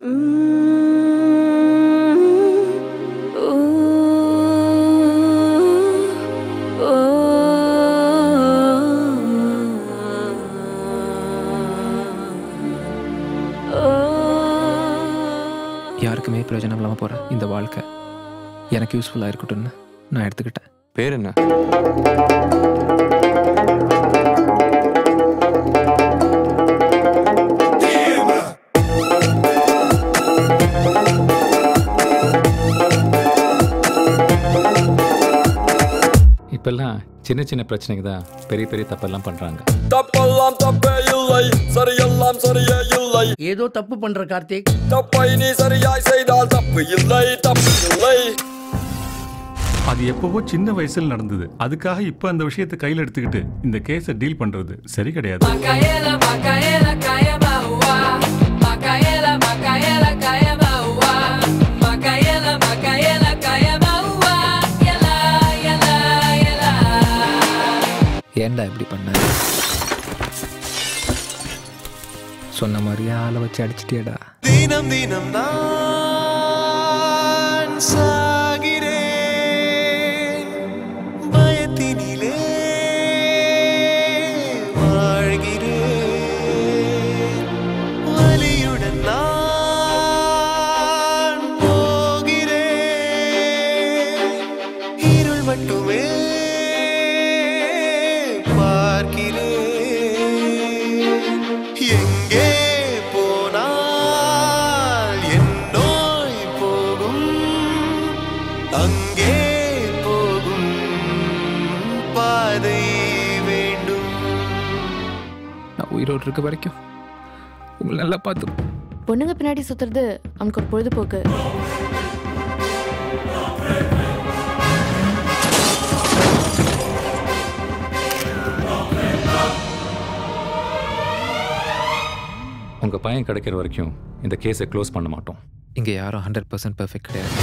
யாருக்குமே பிரயோஜனம் இல்லாமல் போகிற இந்த வாழ்க்கை எனக்கு யூஸ்ஃபுல்லாக இருக்கட்டும்னு நான் எடுத்துக்கிட்டேன். பேர் என்ன? இப்பெல்லாம் சின்ன சின்ன பிரச்சனைக்கு தான் பெரிய பெரிய தப்பெல்லாம் பண்றாங்க. தப்பெல்லாம் தப்பே இல்லை, சரியெல்லாம் சரியே இல்லை. ஏதோ தப்பு பண்ற கார்த்திக். தப்பை நீ சரியாய் செய்தால் தப்பு இல்லை, தப்பு இல்லை. அது எப்பவோ சின்ன வயசுல நடந்தது. அதுக்காக இப்ப அந்த விஷயத்தை கையில் எடுத்துக்கிட்டு இந்த கேஸை டீல் பண்றது சரி கிடையாது. ஏன்டா இப்படி பண்ண? சொன்ன மாதிரியே ஆளை வச்சு அடிச்சிட்டியடா. தினம் தினம் நான் சாகிறேன், பயத்தினிலே வாழ்கிறேன், வலியுடன் நான் போகிறேன், இருள் மட்டுமே எங்கே போனால் என் நோய் போகும், அங்கே போகும் பாதை வேண்டும். நான் உயிரோடு இருக்க வரைக்கும் உங்களை நல்லா பார்த்து. பொண்ணுங்க பின்னாடி சுத்துறது அவனுக்கு ஒரு பொழுதுபோக்கு. உங்க பையன் கிடைக்கிற வரைக்கும் இந்த கேஸை க்ளோஸ் பண்ண மாட்டோம். இங்கே யாரும் 100% பெர்ஃபெக்ட் கிடையாது.